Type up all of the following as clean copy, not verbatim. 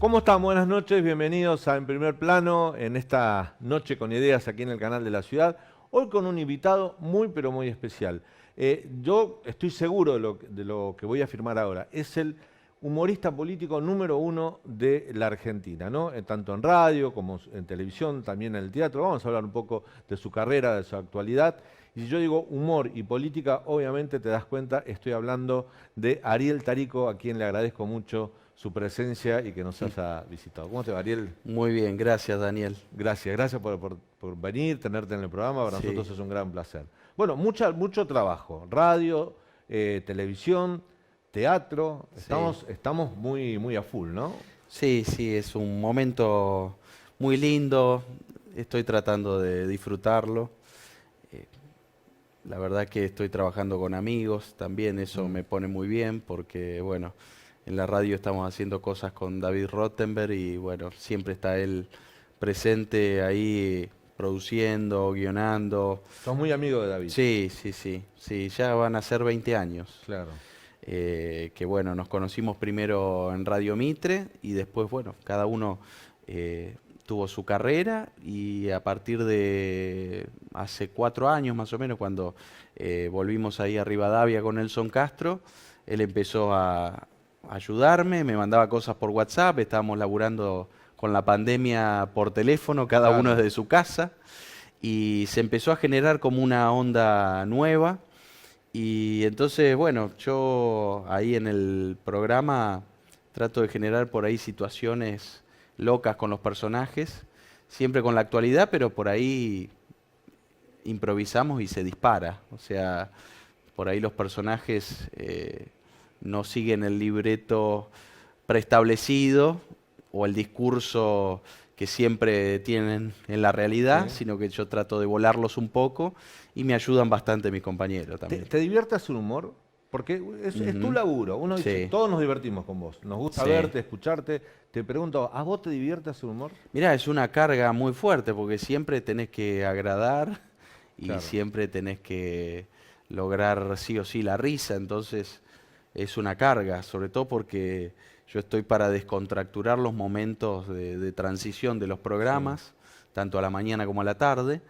¿Cómo están? Buenas noches, bienvenidos a En Primer Plano, en esta noche con ideas aquí en el canal de la ciudad. Hoy con un invitado muy pero muy especial. Yo estoy seguro de lo que voy a afirmar ahora. Es el humorista político número uno de la Argentina, ¿no? Tanto en radio como en televisión, también en el teatro. Vamos a hablar un poco de su carrera, de su actualidad. Y si yo digo humor y política, obviamente te das cuenta, estoy hablando de Ariel Tarico, a quien le agradezco mucho su presencia y que nos haya visitado. ¿Cómo te va, Ariel? Muy bien, gracias Daniel. Gracias por venir, tenerte en el programa, para Sí, nosotros es un gran placer. Bueno, mucho trabajo, radio, televisión, teatro, sí. estamos muy a full, ¿no? Sí, es un momento muy lindo, estoy tratando de disfrutarlo. Eh, la verdad que estoy trabajando con amigos, también eso Mm, me pone muy bien porque, bueno, en la radio estamos haciendo cosas con David Rottenberg y, bueno, siempre está él presente ahí produciendo, guionando. sos muy amigo de David, Sí, ya van a ser 20 años. claro. Que bueno, nos conocimos primero en Radio Mitre y después, bueno, cada uno tuvo su carrera y a partir de hace 4 años más o menos, cuando volvimos ahí a Rivadavia con Nelson Castro, él empezó a ayudarme, me mandaba cosas por WhatsApp, estábamos laburando con la pandemia por teléfono, cada uno Claro. desde su casa, y se empezó a generar como una onda nueva y entonces, bueno, yo ahí en el programa trato de generar por ahí situaciones locas con los personajes, siempre con la actualidad, pero por ahí improvisamos y se dispara. O sea, por ahí los personajes no siguen el libreto preestablecido o el discurso que siempre tienen en la realidad, Sí. sino que yo trato de volarlos un poco y me ayudan bastante mis compañeros también. ¿Te divierte hacer humor? Porque es tu Ujú. laburo. Uno dice, Sí, todos nos divertimos con vos. Nos gusta sí. verte, escucharte. Te pregunto, ¿a vos te divierte hacer humor? Mirá, es una carga muy fuerte porque siempre tenés que agradar y Claro. siempre tenés que lograr sí o sí la risa, entonces es una carga, sobre todo porque yo estoy para descontracturar los momentos de transición de los Sí. programas, tanto a la mañana como a la tarde.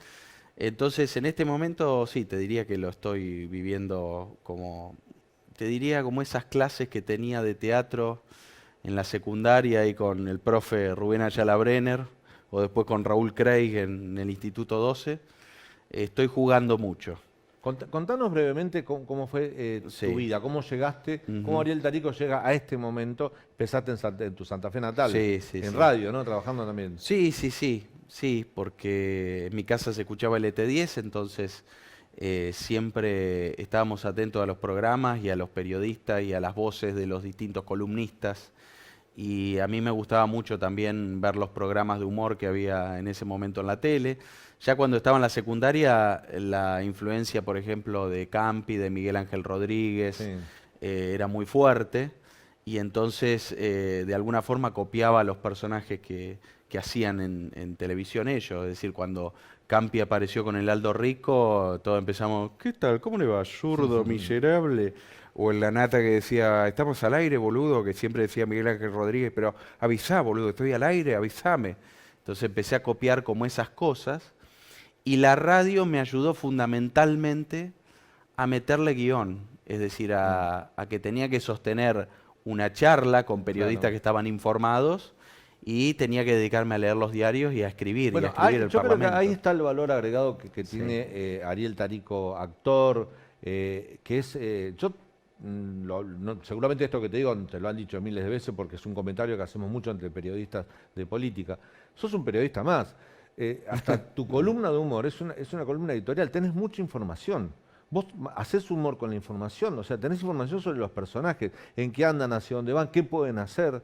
Entonces, en este momento sí, te diría que lo estoy viviendo como, te diría como esas clases que tenía de teatro en la secundaria y con el profe Rubén Ayala Brenner, o después con Raúl Craig en el Instituto 12, estoy jugando mucho. Contanos brevemente cómo fue tu Sí. vida, cómo llegaste, cómo Ujú. Ariel Tarico llega a este momento. Empezaste en tu Santa Fe natal, en Sí. radio, ¿no? Trabajando también. Sí, porque en mi casa se escuchaba el ET10, entonces siempre estábamos atentos a los programas y a los periodistas y a las voces de los distintos columnistas. Y a mí me gustaba mucho también ver los programas de humor que había en ese momento en la tele. Ya cuando estaba en la secundaria, la influencia, por ejemplo, de Campi, de Miguel Ángel Rodríguez, Sí. era muy fuerte. Y entonces, de alguna forma, copiaba los personajes que hacían en televisión ellos. Es decir, cuando Campi apareció con el Aldo Rico, todos empezamos, ¿qué tal? ¿Cómo le va? Zurdo, miserable. O en la nata que decía, estamos al aire, boludo, que siempre decía Miguel Ángel Rodríguez, pero avisá, boludo, estoy al aire, avísame. Entonces empecé a copiar como esas cosas y la radio me ayudó fundamentalmente a meterle guión, es decir, Mm, a que tenía que sostener una charla con periodistas claro. que estaban informados y tenía que dedicarme a leer los diarios y a Bueno, escribir el yo creo que ahí Parlamento. está el valor agregado que Sí. tiene Ariel Tarico, actor, que es, seguramente esto que te digo te lo han dicho miles de veces porque es un comentario que hacemos mucho entre periodistas de política. Sos un periodista más. Hasta tu columna de humor es una columna editorial, tenés mucha información. Vos haces humor con la información, o sea, tenés información sobre los personajes, en qué andan, hacia dónde van, qué pueden hacer.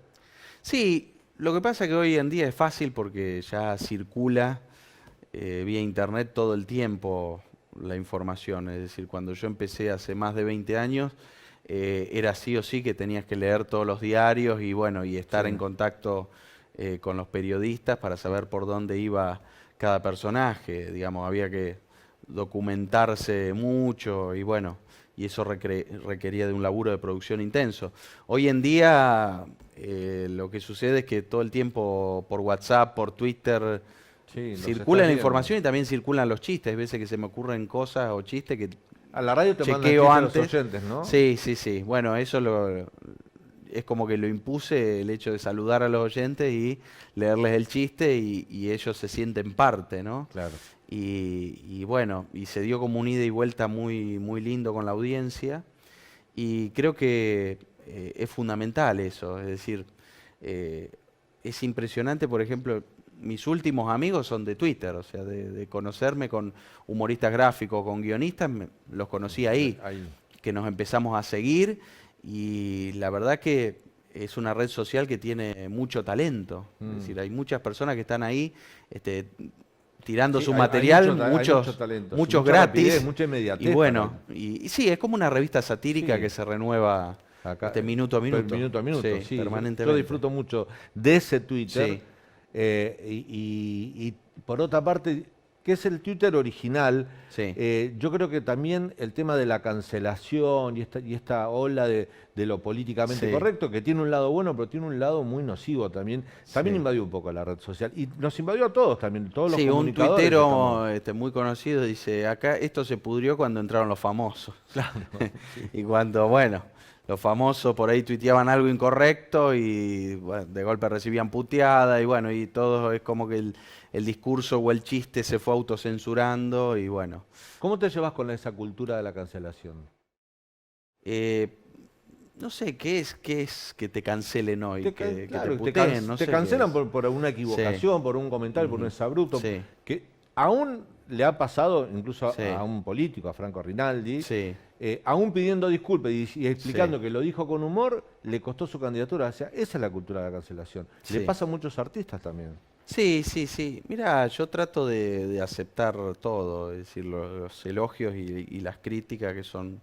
Sí, lo que pasa es que hoy en día es fácil porque ya circula vía internet todo el tiempo la información. Es decir, cuando yo empecé hace más de 20 años, era sí o sí que tenías que leer todos los diarios y bueno, y Sí, estar en contacto con los periodistas para saber por dónde iba cada personaje. Digamos, había que documentarse mucho y bueno, y eso requería de un laburo de producción intenso. Hoy en día lo que sucede es que todo el tiempo por WhatsApp, por Twitter, Sí, circula la información y también circulan los chistes. Hay veces que se me ocurren cosas o chistes que a la radio te mandan chequeo chistes a antes. los oyentes, ¿no? Sí, sí, sí. Bueno, eso es como que lo impuse, el hecho de saludar a los oyentes y leerles el chiste y ellos se sienten parte, ¿no? Claro. Y bueno, y se dio como un ida y vuelta muy, muy lindo con la audiencia y creo que es fundamental eso, es decir, es impresionante, por ejemplo, mis últimos amigos son de Twitter, o sea, de conocerme con humoristas gráficos, con guionistas, los conocí ahí, que nos empezamos a seguir y la verdad que es una red social que tiene mucho talento, es decir, hay muchas personas que están ahí tirando Sí, su hay material, mucho talento, muchos mucha gratis, rapidez, mucha inmediatez y bueno, también. y sí, es como una revista satírica Sí. que se renueva Acá, minuto a minuto. minuto a minuto, sí. Permanentemente. Yo disfruto mucho de ese Twitter. Sí. Y por otra parte, ¿qué es el Twitter original? Sí. Yo creo que también el tema de la cancelación y esta ola de lo políticamente Sí. correcto, que tiene un lado bueno, pero tiene un lado muy nocivo también, también Sí. invadió un poco la red social. Y nos invadió a todos también, todos los Sí, un comunicadores. tuitero muy conocido dice, acá esto se pudrió cuando entraron los famosos. Claro, Y cuando, bueno, los famosos por ahí tuiteaban algo incorrecto y bueno, de golpe recibían puteada y bueno, y todo es como que el discurso o el chiste se fue autocensurando y bueno. ¿Cómo te llevas con esa cultura de la cancelación? No sé, ¿qué es que te cancelen hoy? Que Claro, te puteen, no te sé qué cancelan es. por una equivocación, por un comentario, por un exabrupto, Sí. que aún le ha pasado incluso Sí. a un político, a Franco Rinaldi, Sí. aún pidiendo disculpas y explicando Sí. que lo dijo con humor, le costó su candidatura. O sea, esa es la cultura de la cancelación. Le Sí. pasa a muchos artistas también. Sí, sí, sí. Mira, yo trato de aceptar todo, es decir, los elogios y las críticas que son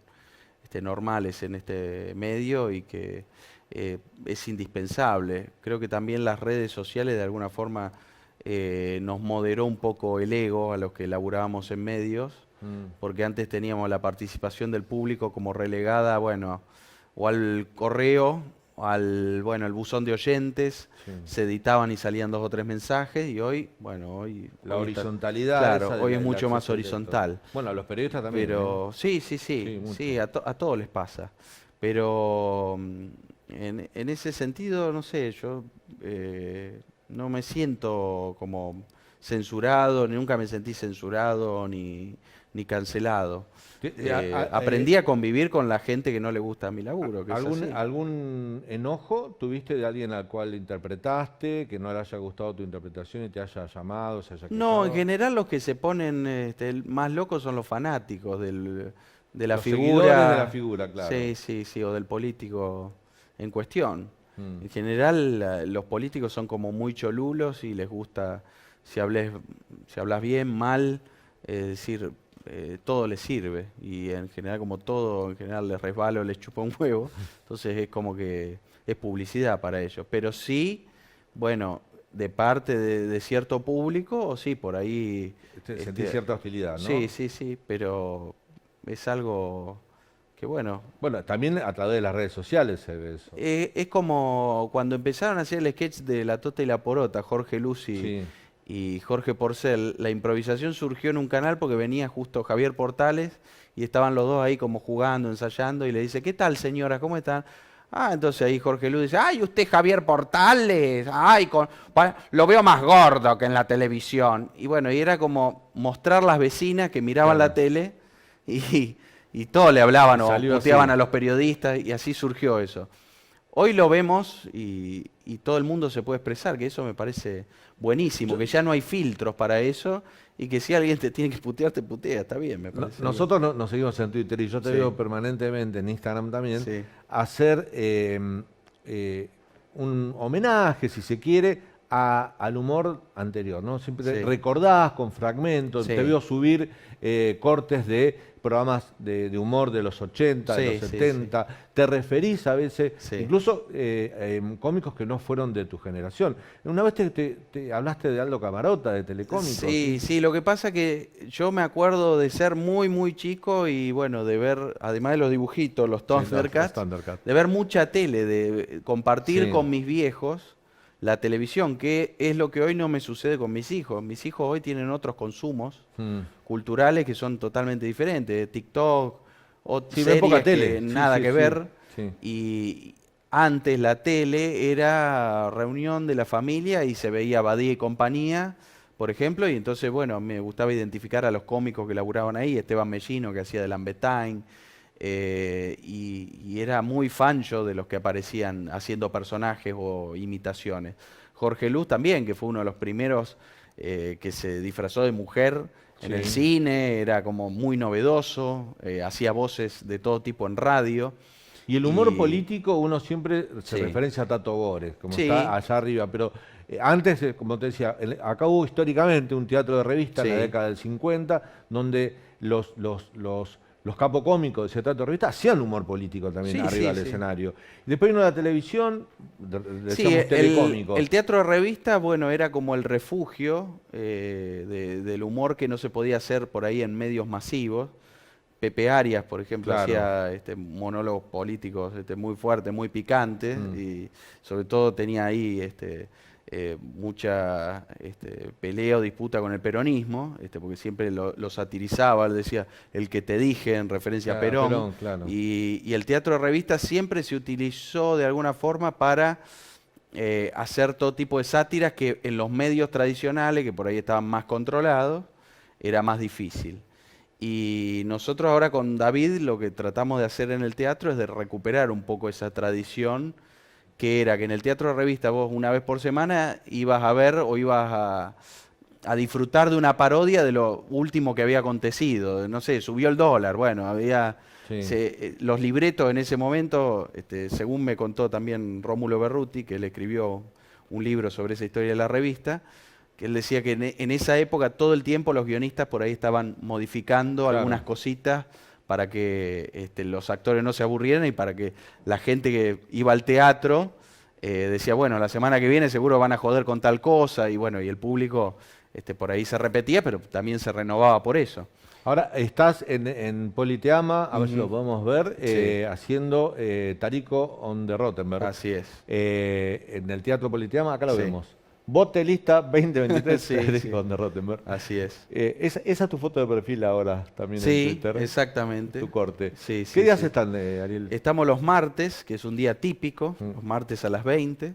normales en este medio y que es indispensable. Creo que también las redes sociales de alguna forma nos moderó un poco el ego a los que laburábamos en medios, porque antes teníamos la participación del público como relegada, bueno, o al correo, o al buzón de oyentes, Sí. se editaban y salían 2 o 3 mensajes y hoy, bueno, La hoy está- horizontalidad. claro, esa de hoy la- es el mucho más acceso directo. horizontal. Bueno, a los periodistas también. Pero sí, sí, Sí, sí, mucho. sí, a todos les pasa. Pero en ese sentido, no sé, yo no me siento como censurado, nunca me sentí censurado ni cancelado. Aprendí a convivir con la gente que no le gusta mi laburo, que es así. ¿Algún enojo tuviste de alguien al cual interpretaste, que no le haya gustado tu interpretación y te haya llamado, se haya No, en quejado? general los que se ponen más locos son los fanáticos de la Los figura. seguidores de la figura, claro. Sí, sí, sí, o del político en cuestión. Mm. En general, los políticos son como muy cholulos y les gusta, si hablas bien, mal, es decir, todo les sirve. Y en general, como todo, en general les resbala o les chupa un huevo. Entonces es como que es publicidad para ellos. Pero sí, bueno, de parte de cierto público, o sí, por ahí. Sentí cierta hostilidad, ¿no? Sí, sí, sí, pero es algo que bueno. Bueno, también a través de las redes sociales se ve eso. Es como cuando empezaron a hacer el sketch de La Tota y la Porota, Jorge Lucy Sí. y Jorge Porcel, la improvisación surgió en un canal porque venía justo Javier Portales y estaban los dos ahí como jugando, ensayando y le dice, ¿qué tal señora? ¿Cómo están? Ah, entonces ahí Jorge Lucy dice, ay, usted Javier Portales, ay, lo veo más gordo que en la televisión. Y bueno, y era como mostrar las vecinas que miraban Claro. la tele y todos le hablaban o Salió puteaban así. a los periodistas y así surgió eso. Hoy lo vemos y todo el mundo se puede expresar, que eso me parece buenísimo, que ya no hay filtros para eso y que si alguien te tiene que putear, te putea, está bien, me parece. Nosotros nos seguimos en Twitter y yo te Sí. veo permanentemente en Instagram también Sí. hacer un homenaje, si se quiere, al humor anterior, ¿no? Siempre Sí. recordás con fragmentos, Sí. te veo subir cortes de programas de humor de los 80, de Sí, los sí, 70. Te referís a veces, Sí. incluso cómicos que no fueron de tu generación. Una vez te hablaste de Aldo Camarota, de Telecómicos. Sí, sí, lo que pasa que yo me acuerdo de ser muy, muy chico y bueno, de ver, además de los dibujitos, los Sí, los Thundercats, Thundercats. de ver mucha tele, de compartir Sí. con mis viejos la televisión, que es lo que hoy no me sucede con mis hijos. Mis hijos hoy tienen otros consumos Mm. culturales que son totalmente diferentes, TikTok, o Sí, ven series poca que tele. Sí, nada sí, que sí, ver. sí. Y antes la tele era reunión de la familia y se veía Badía y compañía, por ejemplo, y entonces, bueno, me gustaba identificar a los cómicos que laburaban ahí, Esteban Mellino, que hacía de Lambertine, y era muy fan yo de los que aparecían haciendo personajes o imitaciones. Jorge Luz también, que fue uno de los primeros que se disfrazó de mujer en el Sí. cine, era como muy novedoso, hacía voces de todo tipo en radio. Y el humor político, uno siempre se Sí. referencia a Tato Bores, como Sí. está allá arriba, pero antes, como te decía, acá hubo históricamente un teatro de revista en la Sí. década del 50, donde los capocómicos de ese teatro de revista hacían humor político también Sí, arriba sí, del sí. escenario. Y después vino la televisión, Sí, decíamos telecómicos. el teatro de revista, bueno, era como el refugio del humor que no se podía hacer por ahí en medios masivos. Pepe Arias, por ejemplo, Claro. hacía monólogos políticos muy fuertes, muy picantes, Mm. y sobre todo tenía ahí mucha pelea o disputa con el peronismo, porque siempre lo satirizaba, él decía, el que te dije, en referencia a Claro, Perón. Perón, claro. Y el teatro de revista siempre se utilizó de alguna forma para hacer todo tipo de sátiras que en los medios tradicionales, que por ahí estaban más controlados, era más difícil. Y nosotros ahora con David lo que tratamos de hacer en el teatro es de recuperar un poco esa tradición que era que en el teatro de revista vos una vez por semana ibas a ver o ibas a disfrutar de una parodia de lo último que había acontecido. No sé, subió el dólar, bueno, había Sí. los libretos en ese momento, según me contó también Rómulo Berruti, que él escribió un libro sobre esa historia de la revista, que él decía que en esa época todo el tiempo los guionistas por ahí estaban modificando Claro. algunas cositas para que los actores no se aburrieran y para que la gente que iba al teatro decía, bueno, la semana que viene seguro van a joder con tal cosa, y bueno, y el público por ahí se repetía, pero también se renovaba por eso. Ahora estás en Politeama, a ver si lo Ujú. podemos ver, Sí. haciendo Tarico on the Rottenberg. Así es. En el Teatro Politeama, acá lo Sí. vemos. Botelista 2023, Sí, Tarico sí. on the Rottenberg. Así es. Esa es tu foto de perfil ahora también en Sí, Twitter. exactamente. Tu corte. Sí, ¿Qué sí, días sí. están, Ariel? Estamos los martes, que es un día típico, Mm. los martes a las 20,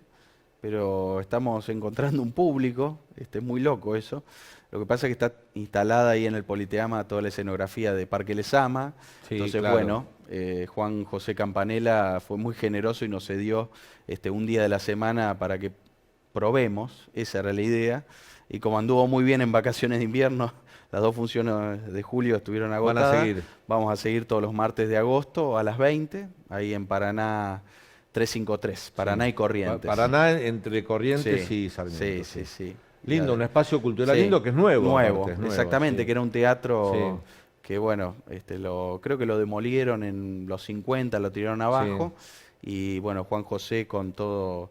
pero estamos encontrando un público, es muy loco eso. Lo que pasa es que está instalada ahí en el Politeama toda la escenografía de Parque Lezama. Sí, Entonces, claro. bueno, Juan José Campanella fue muy generoso y nos cedió un día de la semana para que probemos, esa era la idea. Y como anduvo muy bien en vacaciones de invierno, las dos funciones de julio estuvieron Van a agotadas. seguir. Vamos a seguir todos los martes de agosto a las 20, ahí en Paraná 353, Paraná Sí. y Corrientes. Paraná entre Corrientes Sí, y Sarmiento. sí, sí, sí. Lindo, Y un espacio cultural sí, lindo que es nuevo. Nuevo, aparte, es nuevo, exactamente, sí. que era un teatro Sí. que, bueno, creo que lo demolieron en los 50, lo tiraron abajo. Y, bueno, Juan José con todos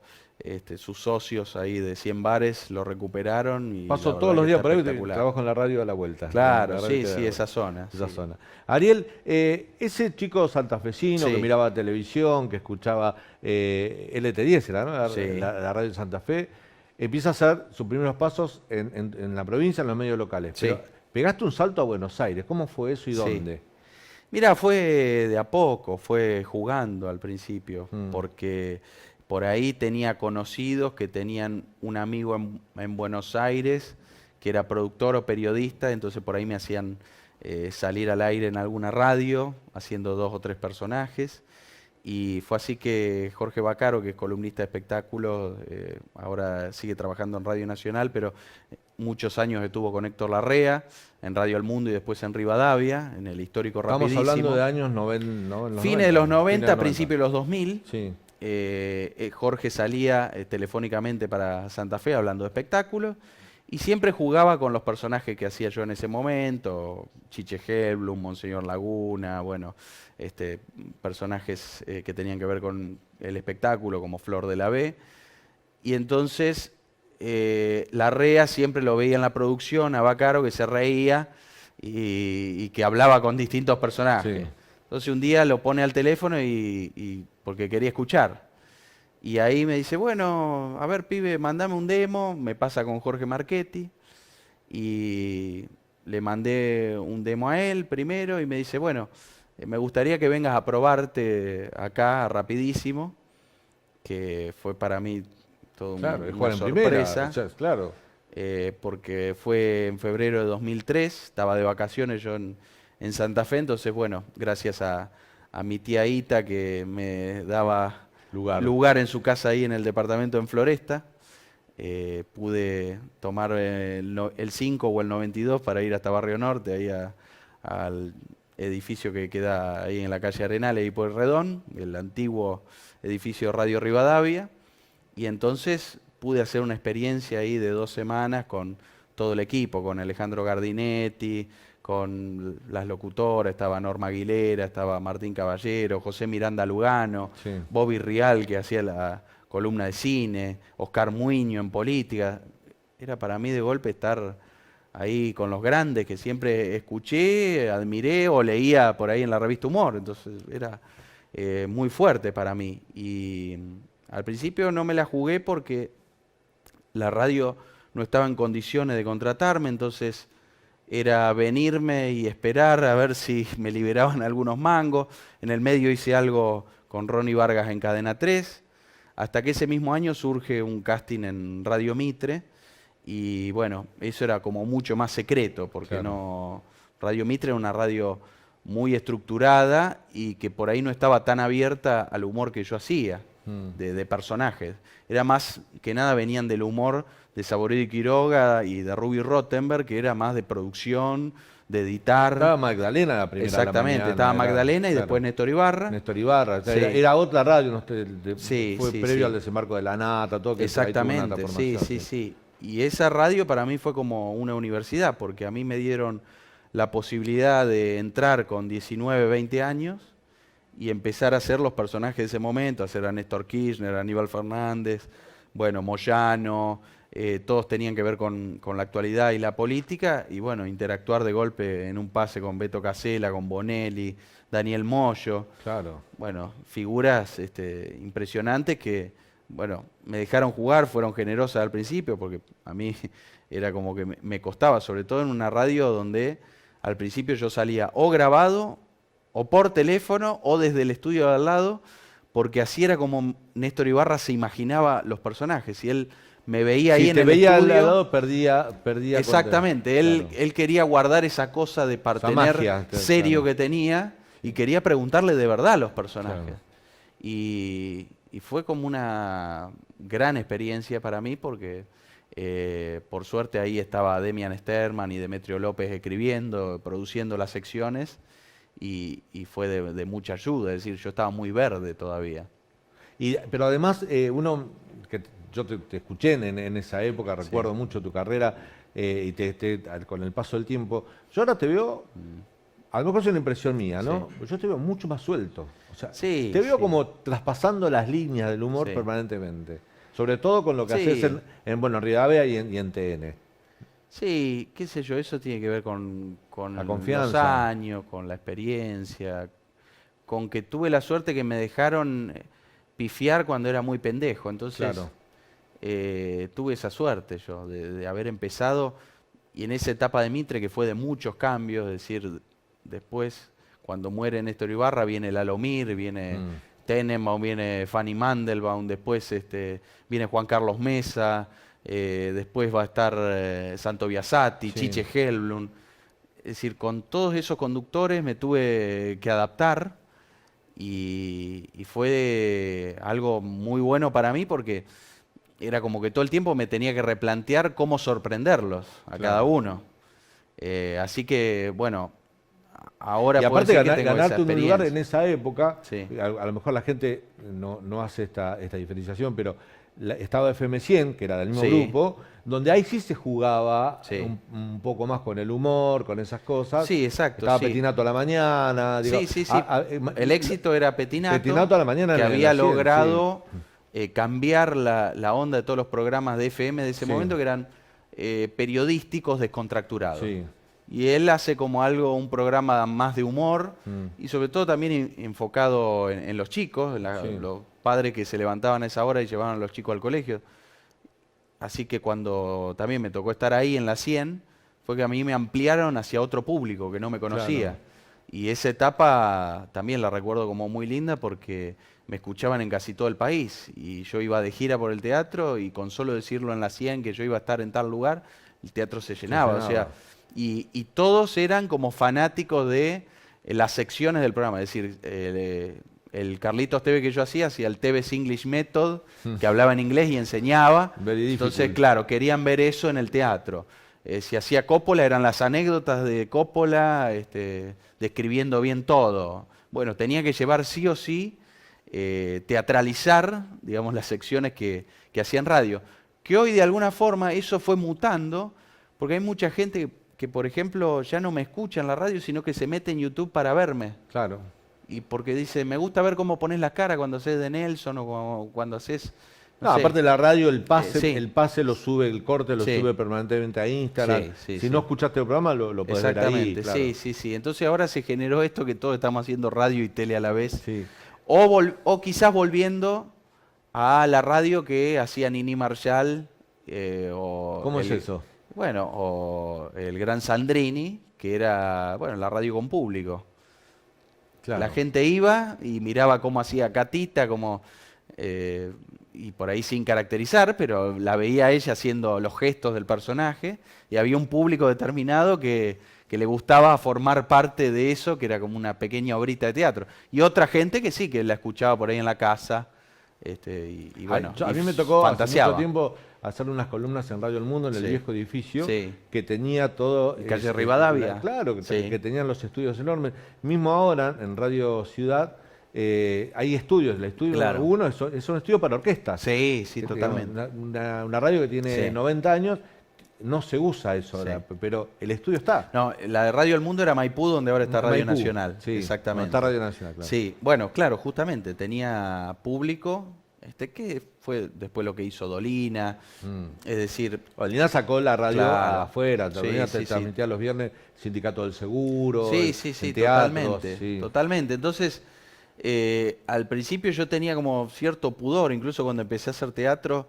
sus socios ahí de 100 bares lo recuperaron. Y Paso la todos verdad los que días está por ahí, espectacular. trabajo en la radio a la vuelta. Claro, La radio sí, queda sí, a la esa vuelta. zona. Esa sí. zona. Ariel, ese chico santafesino Sí. que miraba televisión, que escuchaba LT10, era, ¿no? Sí. La radio de Santa Fe, empieza a hacer sus primeros pasos en la provincia, en los medios locales. Sí. Pero pegaste un salto a Buenos Aires. ¿Cómo fue eso y Sí. dónde? Mira, fue de a poco, fue jugando al principio, Mm. porque por ahí tenía conocidos que tenían un amigo en Buenos Aires que era productor o periodista, entonces por ahí me hacían salir al aire en alguna radio, haciendo 2 o 3 personajes. Y fue así que Jorge Bacaro, que es columnista de espectáculos, ahora sigue trabajando en Radio Nacional, pero muchos años estuvo con Héctor Larrea, en Radio El Mundo y después en Rivadavia, en el histórico Estamos Rapidísimo. hablando de años ¿no? En los Fines de los 90, fines de los principios de los 2000. Sí. Jorge salía telefónicamente para Santa Fe hablando de espectáculos Y siempre jugaba con los personajes que hacía yo en ese momento, Chiche Helblum, Monseñor Laguna, bueno, personajes que tenían que ver con el espectáculo, como Flor de la B. Y entonces Larrea siempre lo veía en la producción, a Bacaro, que se reía y que hablaba con distintos personajes. Sí. Entonces un día lo pone al teléfono porque quería escuchar. Y ahí me dice, bueno, a ver, pibe, mandame un demo. Me pasa con Jorge Marchetti. Y le mandé un demo a él primero y me dice, bueno, me gustaría que vengas a probarte acá rapidísimo, que fue para mí todo Claro, es una jugar en primera, sorpresa, o sea, claro. porque fue en febrero de 2003, estaba de vacaciones yo en Santa Fe, entonces, bueno, gracias a mi tía Ita que me daba lugar en su casa ahí en el departamento en Floresta. Pude tomar el 5 o el 92 para ir hasta Barrio Norte, ahí al edificio que queda ahí en la calle Arenales y Pueyrredón, el antiguo edificio Radio Rivadavia. Y entonces pude hacer una experiencia ahí de 2 semanas con todo el equipo, con Alejandro Gardinetti, con las locutoras, estaba Norma Aguilera, estaba Martín Caballero, José Miranda Lugano, Sí. Bobby Rial, que hacía la columna de cine, Oscar Muiño en política. Era para mí de golpe estar ahí con los grandes que siempre escuché, admiré o leía por ahí en la revista Humor. Entonces era muy fuerte para mí. Y al principio no me la jugué porque la radio no estaba en condiciones de contratarme, entonces era venirme y esperar a ver si me liberaban algunos mangos. En el medio hice algo con Ronnie Vargas en Cadena 3, hasta que ese mismo año surge un casting en Radio Mitre, y bueno, eso era como mucho más secreto, porque Claro. no, Radio Mitre era una radio muy estructurada y que por ahí no estaba tan abierta al humor que yo hacía, de personajes. Era más que nada venían del humor de Saborido y Quiroga y de Ruby Rottenberg, que era más de producción, de editar. Estaba Magdalena la primera de la Exactamente, mañana, estaba era, Magdalena y claro, después Néstor Ibarra. Néstor Ibarra, o sea, Sí. era otra radio, no sé, Sí, fue sí, previo sí. al desembarco de la Nata, todo que ahí tuvo una alta Exactamente, sí, formación, sí, sí. Y esa radio para mí fue como una universidad, porque a mí me dieron la posibilidad de entrar con 19, 20 años y empezar a hacer los personajes de ese momento, hacer a Néstor Kirchner, a Aníbal Fernández, bueno, Moyano, todos tenían que ver con la actualidad y la política, y bueno, interactuar de golpe en un pase con Beto Casella, con Bonelli, Daniel Moyo, Claro. bueno, figuras impresionantes que, bueno, me dejaron jugar, fueron generosas al principio, porque a mí era como que me costaba, sobre todo en una radio donde al principio yo salía o grabado, o por teléfono, o desde el estudio de al lado, porque así era como Néstor Ibarra se imaginaba los personajes, y él me veía ahí Si en te el veía al estudio. lado, perdía Exactamente, contenido. él quería guardar esa cosa de partener magia, serio claro. que tenía, y quería preguntarle de verdad a los personajes. Claro. Y fue como una gran experiencia para mí porque por suerte ahí estaba Demian Sterman y Demetrio López escribiendo, produciendo las secciones, y fue de mucha ayuda, es decir, yo estaba muy verde todavía. Pero además, yo te escuché en esa época, recuerdo mucho tu carrera y con el paso del tiempo. Yo ahora te veo, a lo mejor es una impresión mía, ¿no? Yo te veo mucho más suelto. O sea, Sí, te veo sí. como traspasando las líneas del humor Sí. permanentemente. Sobre todo con lo que Sí. haces bueno, en Rivadavia y en TN. Sí, qué sé yo, eso tiene que ver con La los confianza. años, con la experiencia, con que tuve la suerte que me dejaron pifiar cuando era muy pendejo. Entonces, Claro. tuve esa suerte yo de haber empezado, y en esa etapa de Mitre que fue de muchos cambios, es decir, después cuando muere Néstor Ibarra viene Lalomir, viene Tenenbaum, viene Fanny Mandelbaum, después viene Juan Carlos Mesa, después va a estar Santo Biasati, Sí. Chiche Helblum. Es decir, con todos esos conductores me tuve que adaptar, y fue algo muy bueno para mí porque era como que todo el tiempo me tenía que replantear cómo sorprenderlos a cada uno. Así que, bueno, ahora Y puedo aparte decir que tengo esa ganarte un lugar en experiencia. esa época, Sí. a lo mejor la gente no hace esta diferenciación, pero estaba FM 100, que era del mismo Sí. grupo, donde ahí sí se jugaba Sí. un poco más con el humor, con esas cosas. Sí, exacto, Estaba sí. Petinato a la mañana. Digo, Sí, sí, sí. El éxito era Petinato, Petinato a la mañana que en la había 100, sí. logrado cambiar la onda de todos los programas de FM de ese Sí. momento, que eran periodísticos descontracturados. Sí. Y él hace como algo, un programa más de humor Mm. y sobre todo también enfocado en los chicos, Sí. los padres que se levantaban a esa hora y llevaban a los chicos al colegio. Así que cuando también me tocó estar ahí en la 100, fue que a mí me ampliaron hacia otro público que no me conocía. Claro. Y esa etapa también la recuerdo como muy linda porque me escuchaban en casi todo el país. Y yo iba de gira por el teatro y con solo decirlo en la 100 que yo iba a estar en tal lugar, el teatro se llenaba. O sea, llenaba. y todos eran como fanáticos de las secciones del programa. Es decir, el Carlitos TV que yo hacía el TV's English Method, que hablaba en inglés y enseñaba. Very Entonces, difficult. claro, querían ver eso en el teatro. Si hacía Coppola, eran las anécdotas de Coppola, describiendo bien todo. Bueno, tenía que llevar sí o sí, teatralizar, digamos, las secciones que hacía en radio. Que hoy, de alguna forma, eso fue mutando, porque hay mucha gente que, por ejemplo, ya no me escucha en la radio, sino que se mete en YouTube para verme. Claro. Y porque dice, me gusta ver cómo pones la cara cuando haces de Nelson o cuando haces... No, sé. aparte de la radio, el pase, sí. el pase lo sube, el corte lo Sí. sube permanentemente a Instagram. Sí, sí, Si sí. no escuchaste el programa, lo podés ver ahí. Exactamente, Claro. sí, sí, sí. Entonces ahora se generó esto que todos estamos haciendo radio y tele a la vez. Sí. O quizás volviendo a la radio que hacía Nini Marshall. ¿Cómo es eso? Bueno, o el Gran Sandrini, que era, bueno, la radio con público. Claro. La gente iba y miraba cómo hacía Catita, y por ahí sin caracterizar, pero la veía ella haciendo los gestos del personaje y había un público determinado que le gustaba formar parte de eso, que era como una pequeña obrita de teatro. Y otra gente que sí, que la escuchaba por ahí en la casa. Y bueno, a y mí me tocó hace fantaseaba. mucho tiempo hacer unas columnas en Radio El Mundo, en el Sí. viejo edificio, Sí. que tenía todo... En calle Rivadavia. Claro, Sí. que tenían los estudios enormes. Mismo ahora, en Radio Ciudad, hay estudios. El estudio Claro. 1 es un estudio para orquestas. Sí, sí, Digamos, totalmente. Una radio que tiene Sí. 90 años, no se usa eso ahora, Sí. pero el estudio está. No, la de Radio El Mundo era Maipú, donde ahora está Radio Maipú, Nacional. sí, Exactamente. donde está Radio Nacional, claro. Sí, bueno, claro, justamente tenía público, que fue después lo que hizo Dolina, es decir, Olina sacó la radio Claro. afuera, Sí, Olina sí, sí. transmitía los viernes Sindicato del Seguro, sí, sí, sí, en teatros, totalmente, sí. totalmente. Entonces, al principio yo tenía como cierto pudor, incluso cuando empecé a hacer teatro,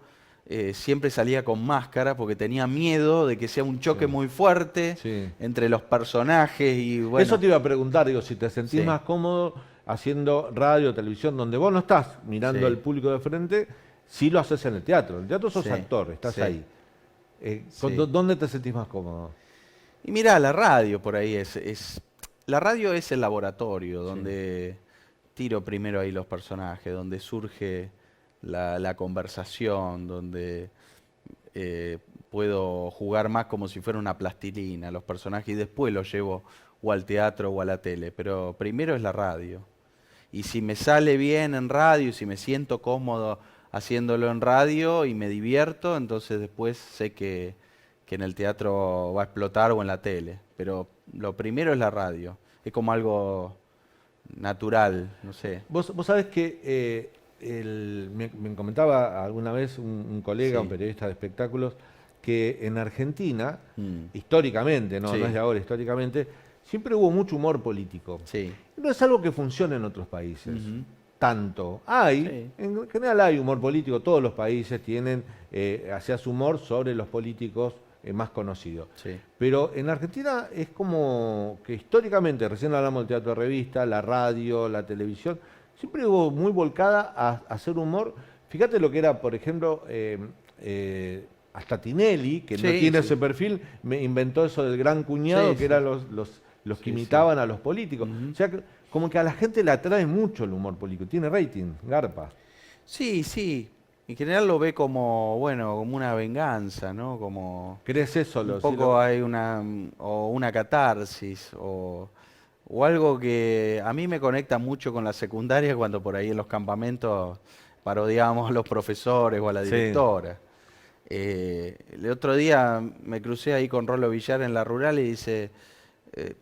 siempre salía con máscara porque tenía miedo de que sea un choque Sí. muy fuerte Sí. entre los personajes y bueno. Eso te iba a preguntar, digo, si te sentís Sí. más cómodo haciendo radio, televisión, donde vos no estás mirando Sí. al público de frente, si lo haces en el teatro. En el teatro sos Sí, actor, estás sí. ahí. Sí. ¿Dónde te sentís más cómodo? Y mirá, la radio por ahí la radio es el laboratorio donde tiro primero ahí los personajes, donde surge la conversación, donde puedo jugar más como si fuera una plastilina los personajes y después los llevo o al teatro o a la tele. Pero primero es la radio. Y si me sale bien en radio, si me siento cómodo haciéndolo en radio y me divierto, entonces después sé que en el teatro va a explotar o en la tele. Pero lo primero es la radio. Es como algo natural, no sé. Vos sabés que me comentaba alguna vez un colega, Sí. un periodista de espectáculos, que en Argentina, Mm. históricamente, no Sí. es de ahora, históricamente, siempre hubo mucho humor político. Sí. No es algo que funcione en otros países. Ujú. Tanto. Hay, Sí. en general hay humor político, todos los países tienen, hacías humor sobre los políticos más conocidos. Sí. Pero en Argentina es como que históricamente, recién hablamos del teatro de revista, la radio, la televisión, siempre hubo muy volcada a hacer humor. Fíjate lo que era, por ejemplo, hasta Tinelli, que no Sí, tiene sí. ese perfil, me inventó eso del gran cuñado, Sí, que sí. eran los que Sí, imitaban a los políticos. Ujú. O sea, como que a la gente le atrae mucho el humor político, tiene rating, garpa. Sí, sí. En general lo ve como, bueno, como una venganza, ¿no? Como ¿Crees eso? un poco hay una catarsis o algo que a mí me conecta mucho con la secundaria cuando por ahí en los campamentos parodiábamos a los profesores o a la Sí. directora. El otro día me crucé ahí con Rolo Villar en la rural y dice, eh,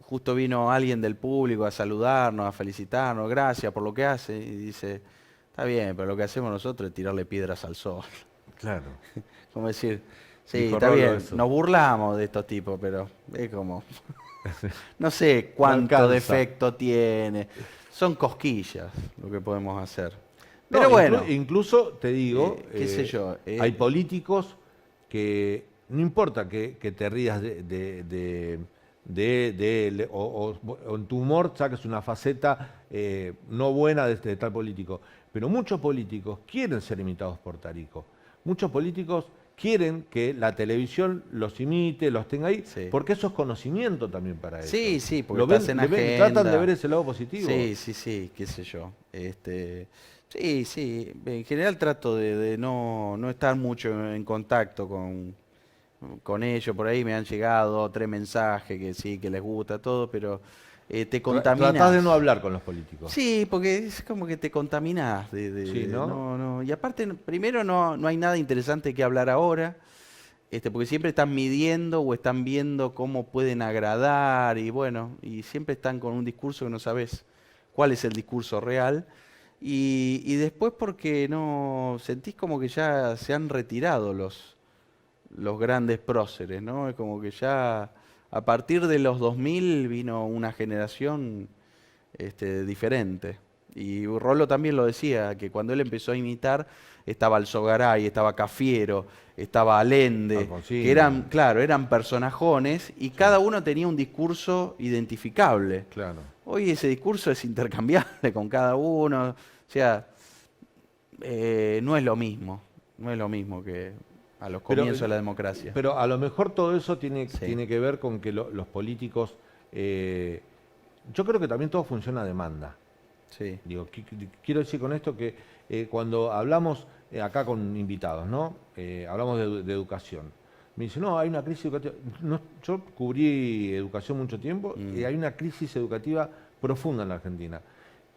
justo vino alguien del público a saludarnos, a felicitarnos, gracias por lo que hace. Y dice, está bien, pero lo que hacemos nosotros es tirarle piedras al sol. Claro. Como decir, sí, Dijo está Rolo bien, eso. nos burlamos de estos tipos, pero es como, no sé No cuánto alcanza. defecto tiene. Son cosquillas lo que podemos hacer. No, Pero bueno, incluso te digo, qué sé yo. hay políticos que no importa que te rías de él o en tu humor saques una faceta no buena de tal político, pero muchos políticos quieren ser imitados por Tarico. Muchos políticos quieren que la televisión los imite, los tenga ahí, Sí. porque eso es conocimiento también para ellos. Sí, sí, porque Lo ven, estás en tratan de agenda. ver ese lado positivo. Sí, sí, sí, qué sé yo. Sí, sí, en general trato de no estar mucho en contacto con ellos. Por ahí me han llegado 3 mensajes que sí, que les gusta todo, pero te Tratás contaminas. de no hablar con los políticos. Sí, porque es como que te contaminás. Sí, ¿no? No. Y aparte, primero no hay nada interesante que hablar ahora. Porque siempre están midiendo o están viendo cómo pueden agradar y bueno, y siempre están con un discurso que no sabes cuál es el discurso real. Y después porque no sentís como que ya se han retirado los grandes próceres, ¿no? Es como que ya a partir de los 2000 vino una generación diferente. Y Rolo también lo decía, que cuando él empezó a imitar estaba Alzogaray, estaba Cafiero, estaba Allende, Alfonsín. que eran, claro, eran personajones y cada uno tenía un discurso identificable. Claro. Hoy ese discurso es intercambiable con cada uno, o sea, no es lo mismo, no es lo mismo que a los Pero, comienzos de la democracia. Pero a lo mejor todo eso tiene Sí. que ver con que los políticos, yo creo que también todo funciona a demanda. Sí, Digo, quiero decir con esto que cuando hablamos acá con invitados, ¿no? Hablamos de educación. Me dicen, no, hay una crisis educativa. No, yo cubrí educación mucho tiempo y hay una crisis educativa profunda en la Argentina.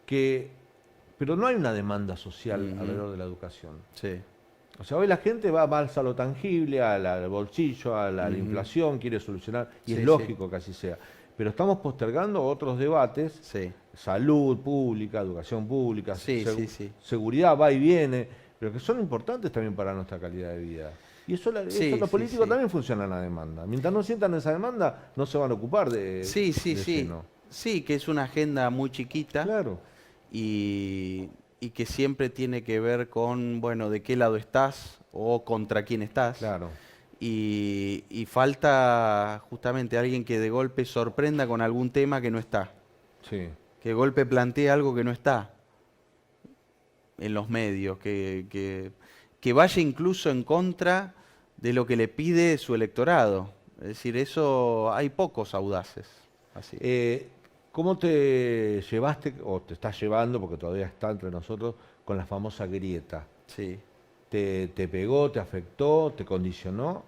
Pero no hay una demanda social alrededor de la educación. sí, O sea, hoy la gente va más a lo tangible, al bolsillo, a la inflación, quiere solucionar, y Sí, es lógico que así sea. Pero estamos postergando otros debates, sí. salud pública, educación pública, Sí, sí. seguridad va y viene, pero que son importantes también para nuestra calidad de vida. Y eso, Sí, los sí, políticos sí. también funcionan a demanda. Mientras no sientan esa demanda, no se van a ocupar Sí, sí, de sí. lleno. Sí, que es una agenda muy chiquita Claro, y que siempre tiene que ver con, bueno, de qué lado estás o contra quién estás. claro. Y falta justamente alguien que de golpe sorprenda con algún tema que no está. Sí. Que de golpe plantee algo que no está en los medios. Que vaya incluso en contra de lo que le pide su electorado. Es decir, eso hay pocos audaces. Así. ¿Cómo te llevaste, o te estás llevando, porque todavía está entre nosotros, con la famosa grieta? Sí. ¿Te pegó, te afectó, te condicionó?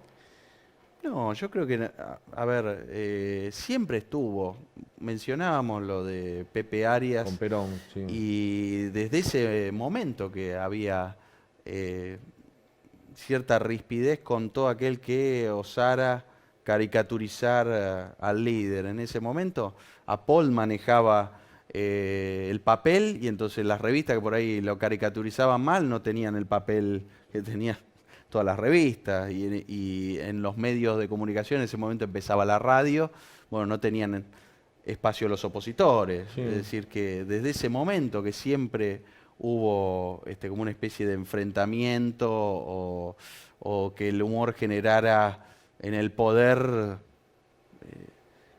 No, yo creo que, a ver, siempre estuvo. Mencionábamos lo de Pepe Arias Con Perón, sí. y desde ese momento que había cierta rispidez con todo aquel que osara caricaturizar al líder. En ese momento, Paul manejaba el papel y entonces las revistas que por ahí lo caricaturizaban mal no tenían el papel que tenían todas las revistas y en los medios de comunicación en ese momento empezaba la radio, bueno, no tenían espacio los opositores. Sí. Es decir, que desde ese momento que siempre hubo como una especie de enfrentamiento o que el humor generara en el poder.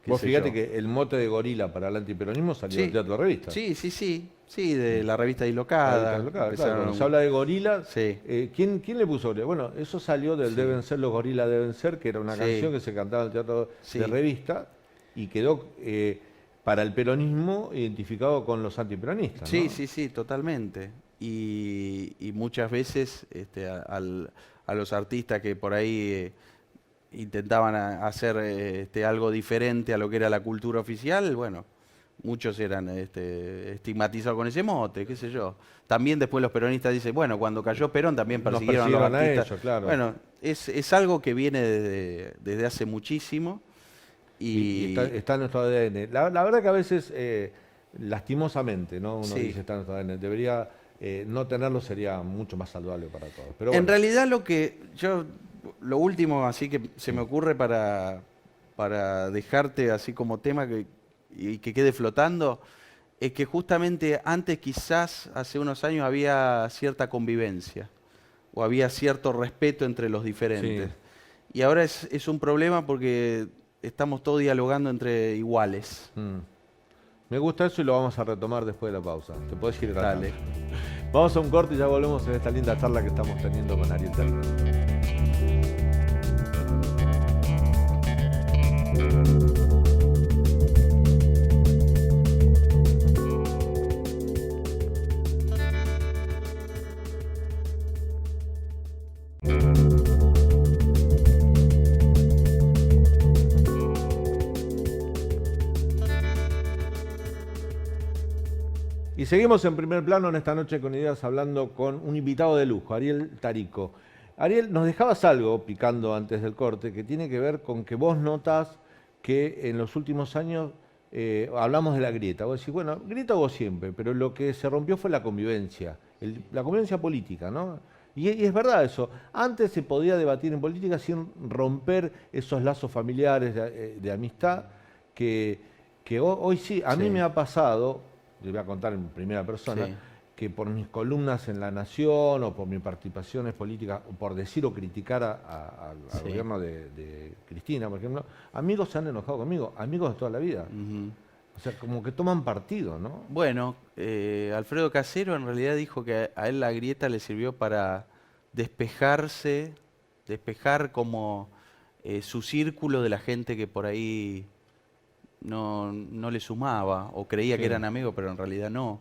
Qué Vos sé fíjate yo. que el mote de gorila para el antiperonismo salió Sí. del Teatro Revista. Sí, de la revista Dislocada. Claro, Empezaron- cuando se habla de gorila, Sí. ¿quién le puso gorila? Bueno, eso salió del Sí. Deben ser los gorilas deben ser, que era una Sí. canción que se cantaba en el Teatro Sí. de Revista y quedó para el peronismo identificado con los antiperonistas. Sí, ¿no? sí, totalmente. Y muchas veces a los artistas que por ahí intentaban hacer algo diferente a lo que era la cultura oficial, bueno, muchos eran estigmatizados con ese mote, qué sé yo. También después los peronistas dicen, bueno, cuando cayó Perón también Nos persiguieron a los persiguieron a artistas. ellos, claro. Bueno, es algo que viene desde hace muchísimo. Y está en nuestro ADN. La verdad que a veces, lastimosamente, ¿no? Uno Sí. dice está en nuestro ADN. Debería, no tenerlo sería mucho más saludable para todos. Pero En bueno, realidad lo último así que se me ocurre para dejarte así como tema y que quede flotando, es que justamente antes quizás hace unos años había cierta convivencia o había cierto respeto entre los diferentes. Sí. Y ahora es un problema porque estamos todos dialogando entre iguales. Me gusta eso y lo vamos a retomar después de la pausa. Te puedes ir tratando. Dale. Vamos a un corte y ya volvemos en esta linda charla que estamos teniendo con Ariel Tarico. Y seguimos en primer plano en esta noche con ideas hablando con un invitado de lujo, Ariel Tarico. Ariel, nos dejabas algo picando antes del corte que tiene que ver con que vos notas que en los últimos años hablamos de la grieta. Vos decís, bueno, grieta hubo siempre, pero lo que se rompió fue la convivencia, la convivencia política, ¿no? Y es verdad eso. Antes se podía debatir en política sin romper esos lazos familiares de amistad que hoy sí. A mí me ha pasado, le voy a contar en primera persona, Sí. que por mis columnas en La Nación o por mis participaciones políticas, o por decir o criticar al Sí. gobierno de Cristina, por ejemplo, amigos se han enojado conmigo, amigos de toda la vida. Ujú. O sea, como que toman partido, ¿no? Bueno, Alfredo Casero en realidad dijo que a él la grieta le sirvió para despejar como su círculo de la gente que por ahí no le sumaba o creía que Sí. eran amigos, pero en realidad no.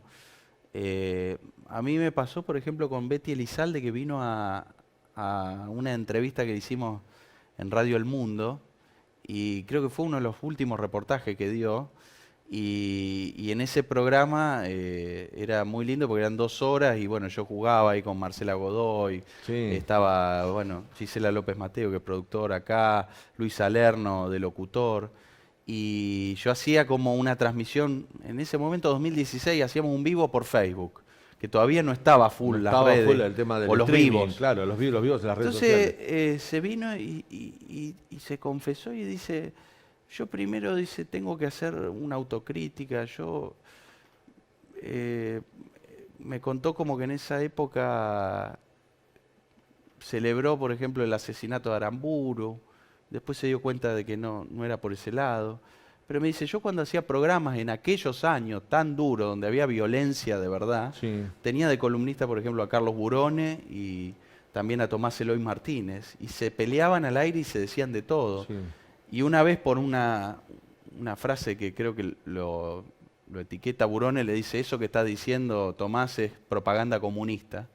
A mí me pasó, por ejemplo, con Betty Elizalde, que vino a una entrevista que le hicimos en Radio El Mundo, y creo que fue uno de los últimos reportajes que dio. Y en ese programa era muy lindo porque eran 2 horas y bueno, yo jugaba ahí con Marcela Godoy, Sí. estaba, bueno, Gisela López Mateo, que es productora acá, Luis Salerno, de locutor, y yo hacía como una transmisión, en ese momento, 2016, hacíamos un vivo por Facebook, que todavía no estaba full No las estaba redes, full el tema del o los streaming, vivos. claro, los vivos en las redes Entonces sociales. se vino y se confesó y dice, yo primero dice, tengo que hacer una autocrítica. Yo me contó como que en esa época celebró, por ejemplo, el asesinato de Aramburu, después se dio cuenta de que no era por ese lado. Pero me dice, yo cuando hacía programas en aquellos años tan duros, donde había violencia de verdad, Sí. tenía de columnista, por ejemplo, a Carlos Burone y también a Tomás Eloy Martínez, y se peleaban al aire y se decían de todo. Sí. Y una vez por una frase que creo que lo etiqueta Burone, le dice, eso que está diciendo Tomás es propaganda comunista.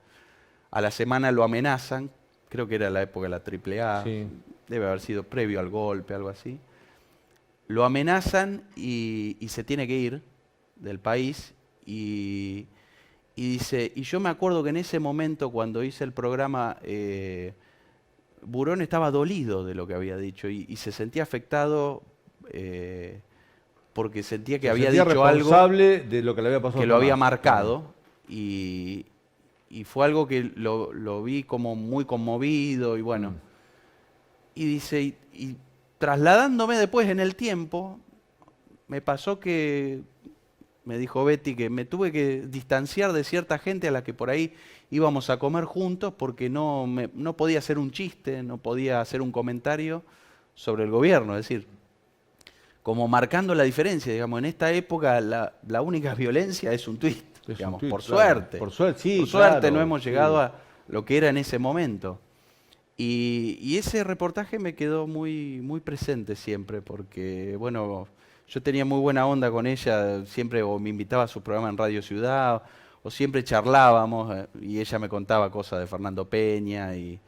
A la semana lo amenazan, creo que era la época de la AAA, Sí. debe haber sido previo al golpe, algo así. Lo amenazan y se tiene que ir del país y dice, y yo me acuerdo que en ese momento cuando hice el programa, Burón estaba dolido de lo que había dicho y se sentía afectado porque sentía que Se había sentía dicho algo responsable de lo que le había pasado que a lo había Tomás. marcado y fue algo que lo vi como muy conmovido y bueno. Y dice, y trasladándome después en el tiempo, me pasó que, me dijo Betty, que me tuve que distanciar de cierta gente a la que por ahí íbamos a comer juntos porque no podía hacer un chiste, no podía hacer un comentario sobre el gobierno, es decir, como marcando la diferencia, digamos, en esta época la única violencia es un tuit, Es digamos, un tuit, por claro. suerte. Por suerte, sí, Por suerte claro, no hemos sí. llegado a lo que era en ese momento. Y ese reportaje me quedó muy, muy presente siempre, porque, bueno, yo tenía muy buena onda con ella, siempre o me invitaba a su programa en Radio Ciudad, o siempre charlábamos, y ella me contaba cosas de Fernando Peña, y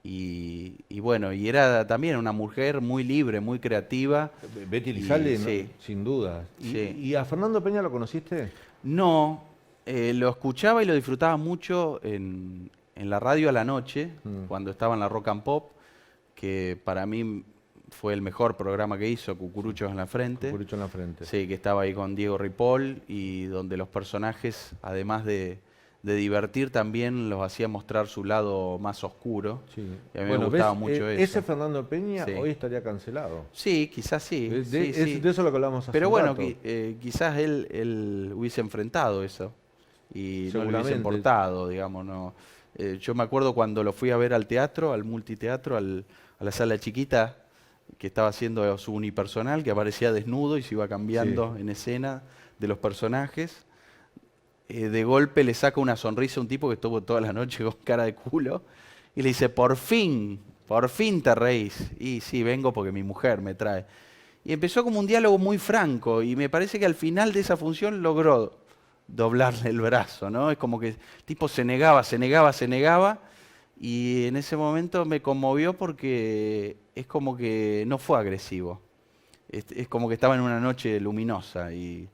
Y bueno, y era también una mujer muy libre, muy creativa. Betty Elizalde, Sí, sin duda. sí. ¿Y a Fernando Peña lo conociste? No, lo escuchaba y lo disfrutaba mucho en la radio a la noche, cuando estaba en la Rock and Pop, que para mí fue el mejor programa que hizo, Cucuruchos en la Frente. Cucurucho en la Frente. Sí, que estaba ahí con Diego Ripoll y donde los personajes, además de divertir, también los hacía mostrar su lado más oscuro. Sí. Y a mí me gustaba mucho eso. Ese Fernando Peña Sí. hoy estaría cancelado. Sí, quizás sí. De sí. eso es lo que hablamos hace Pero un bueno, rato. quizás él hubiese enfrentado eso y no le hubiese Seguramente. importado, digamos. No. Yo me acuerdo cuando lo fui a ver al teatro, al multiteatro, a la sala chiquita, que estaba haciendo su unipersonal, que aparecía desnudo y se iba cambiando en escena de los personajes. De golpe le saca una sonrisa a un tipo que estuvo toda la noche con cara de culo y le dice, por fin te reís. Y sí, vengo porque mi mujer me trae. Y empezó como un diálogo muy franco y me parece que al final de esa función logró doblarle el brazo, ¿no? Es como que el tipo se negaba y en ese momento me conmovió porque es como que no fue agresivo. Es como que estaba en una noche luminosa y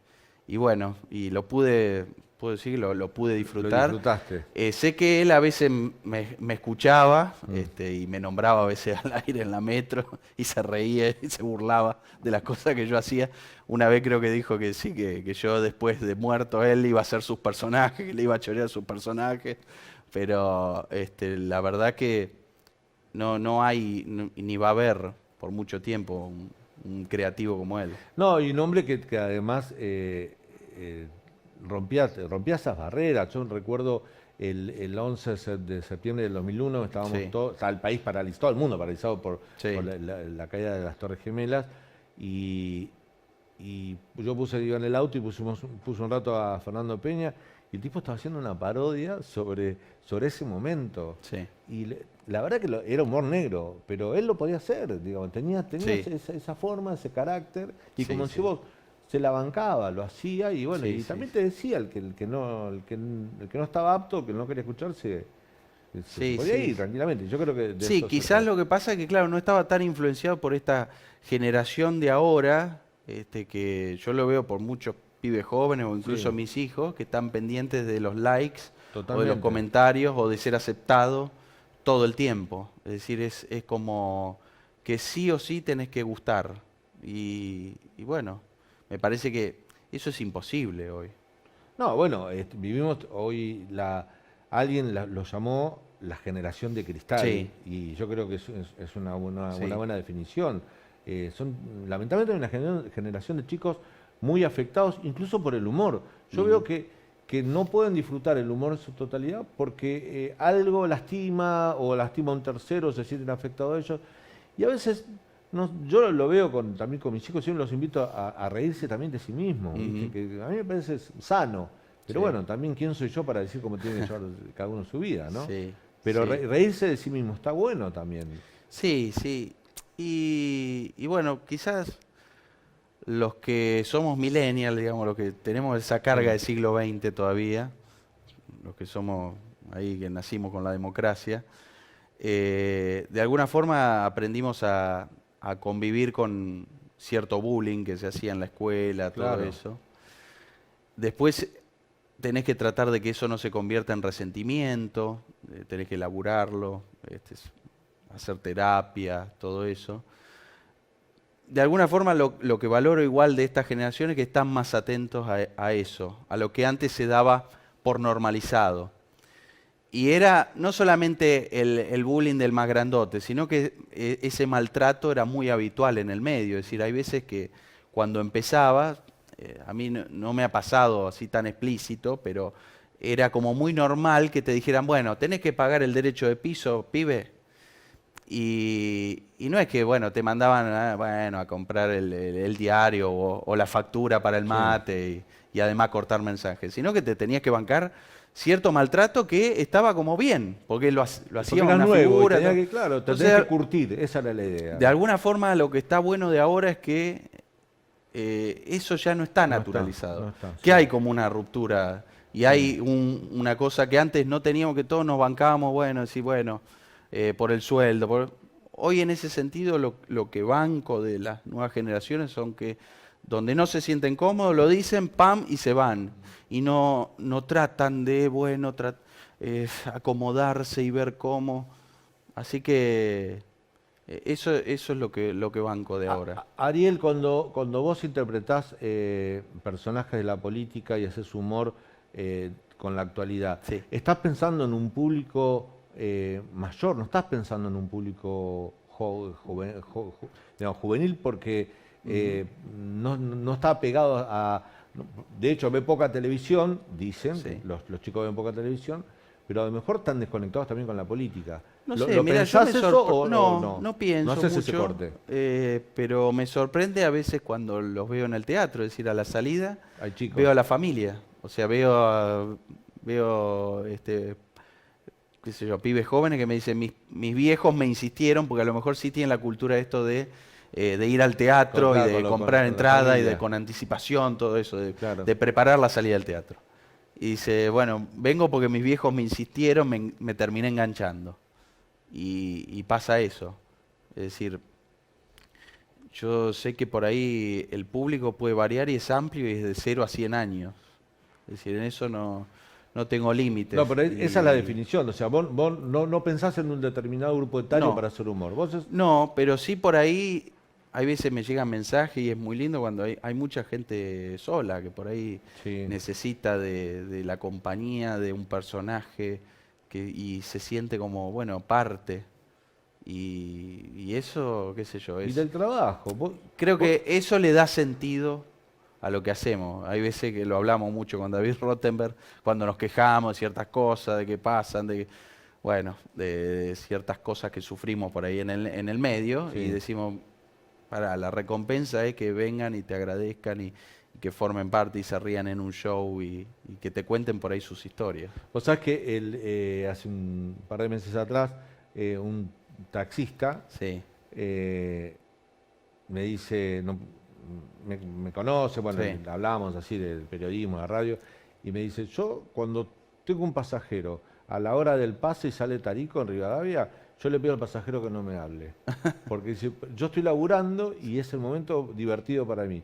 bueno, y puedo decir que lo pude disfrutar. Lo disfrutaste. Sé que él a veces me escuchaba y me nombraba a veces al aire en la metro y se reía y se burlaba de las cosas que yo hacía. Una vez creo que dijo que sí, que yo después de muerto él iba a hacer sus personajes, que le iba a chorear sus personajes, pero la verdad que no hay ni va a haber por mucho tiempo un creativo como él. No, y un hombre que además rompía esas barreras. Yo recuerdo el 11 de septiembre del 2001, estábamos Sí. todos, estaba el país paralizado, todo el mundo paralizado por Sí. la caída de las Torres Gemelas. Y yo digo, en el auto y puse un rato a Fernando Peña, y el tipo estaba haciendo una parodia sobre ese momento. Sí. Y la verdad que era humor negro, pero él lo podía hacer, digamos, tenía Sí. esa forma, ese carácter, y Sí, como sí. decís vos, se la bancaba, lo hacía, y bueno, Sí, y sí, también sí. te decía el que no estaba apto, que no quería escucharse, se Sí, podía sí. ir tranquilamente. Yo creo que de Sí, eso se quizás trata. lo que pasa es que, claro, no estaba tan influenciado por esta generación de ahora, que yo lo veo por muchos pibes jóvenes o incluso Sí. mis hijos, que están pendientes de los likes o de los Totalmente. comentarios o de ser aceptado todo el tiempo. Es decir, es como que sí o sí tenés que gustar. Y bueno, me parece que eso es imposible hoy. No, bueno, vivimos hoy, lo llamó la generación de cristal, Sí. y yo creo que es una Sí. buena definición. Lamentablemente hay una generación de chicos muy afectados, incluso por el humor. Yo veo que no pueden disfrutar el humor en su totalidad porque algo lastima o lastima a un tercero, se sienten afectados ellos. Y a veces, yo lo veo también con mis chicos, siempre los invito a reírse también de sí mismos, ¿viste? Que a mí me parece sano. Pero Sí. bueno, también quién soy yo para decir cómo tiene que llevar cada uno su vida, ¿no? Sí, Pero sí. reírse de sí mismo está bueno también. Sí, sí. Y bueno, quizás los que somos millennials, digamos, los que tenemos esa carga del siglo XX todavía, los que somos ahí que nacimos con la democracia, de alguna forma aprendimos a convivir con cierto bullying que se hacía en la escuela, todo Claro. eso. Después tenés que tratar de que eso no se convierta en resentimiento, tenés que elaborarlo, hacer terapia, todo eso. De alguna forma lo que valoro igual de esta generación es que están más atentos a eso, a lo que antes se daba por normalizado. Y era no solamente el bullying del más grandote, sino que ese maltrato era muy habitual en el medio. Es decir, hay veces que cuando empezaba, a mí no me ha pasado así tan explícito, pero era como muy normal que te dijeran, bueno, tenés que pagar el derecho de piso, pibe. Y no es que, bueno, te mandaban bueno, a comprar el diario o la factura para el mate y además cortar mensajes, sino que te tenías que bancar cierto maltrato que estaba como bien, porque lo Porque hacía eras una nuevo, figura. tenía que, claro, te Entonces, tenías que curtir, esa era la idea. de alguna forma lo que está bueno de ahora es que eso ya no está No está, naturalizado. no está, que sí. hay como una ruptura y hay una cosa que antes no teníamos, que todos nos bancábamos, bueno, decir, bueno, por el sueldo. Hoy en ese sentido lo que banco de las nuevas generaciones son que donde no se sienten cómodos lo dicen, pam, y se van. Y no tratan de, bueno, acomodarse y ver cómo. Así que eso es lo que banco de ahora. Ariel, cuando vos interpretás personajes de la política y haces humor con la actualidad, Sí. ¿estás pensando en un público mayor? ¿No estás pensando en un público digamos, juvenil? Porque no está pegado a... De hecho, ve poca televisión, dicen, Sí. los chicos ven poca televisión, pero a lo mejor están desconectados también con la política. No ¿Lo sé, mira, yo pensás me eso o no no? pienso No haces ese mucho, corte. pero me sorprende a veces cuando los veo en el teatro, es decir, a la salida, Hay chicos. veo a la familia, o sea, veo qué sé yo, pibes jóvenes que me dicen, mis viejos me insistieron, porque a lo mejor sí tienen la cultura esto de ir al teatro Claro, y de con comprar la entrada y familia. con anticipación, todo eso, Claro. de preparar la salida del teatro. Y dice, bueno, vengo porque mis viejos me insistieron, me terminé enganchando. Y pasa eso. Es decir, yo sé que por ahí el público puede variar y es amplio y es de 0 a 100 años. Es decir, en eso no tengo límites. No, pero esa es la Y definición. O sea, vos no pensás en un determinado grupo etario no, para hacer humor. Vos no, pero sí por ahí, hay veces me llegan mensajes y es muy lindo cuando hay mucha gente sola que por ahí sí. necesita de la compañía de un personaje y se siente como, bueno, parte. Y eso, qué sé yo, Y del trabajo. creo Vos- que eso le da sentido a lo que hacemos. Hay veces que lo hablamos mucho con David Rottenberg, cuando nos quejamos de ciertas cosas, de que pasan, bueno, de ciertas cosas que sufrimos por ahí en el medio, Sí. y decimos, la recompensa es que vengan y te agradezcan y que formen parte y se rían en un show y que te cuenten por ahí sus historias. Vos sabés que hace un par de meses atrás, un taxista Sí, me dice, me conoce, bueno, Sí. hablamos así del periodismo, de la radio, y me dice, yo cuando tengo un pasajero a la hora del pase y sale Tarico en Rivadavia, yo le pido al pasajero que no me hable. Porque dice, yo estoy laburando y es el momento divertido para mí.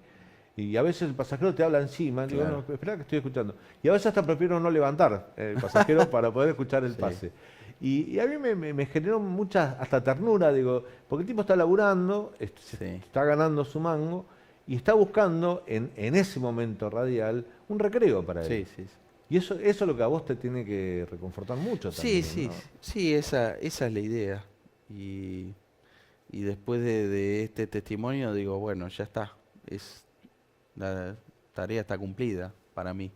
Y a veces el pasajero te habla encima, digo, Claro. no, espera que estoy escuchando. Y a veces hasta prefiero no levantar el pasajero para poder escuchar el Sí. pase. Y a mí me generó mucha, hasta ternura, digo, porque el tipo está laburando, Sí. está ganando su mango y está buscando en ese momento radial un recreo para él. Sí, sí. Y eso es lo que a vos te tiene que reconfortar mucho Sí, también, sí, ¿no? sí, esa es la idea. Y después de este testimonio digo, bueno, ya está. La tarea está cumplida para mí.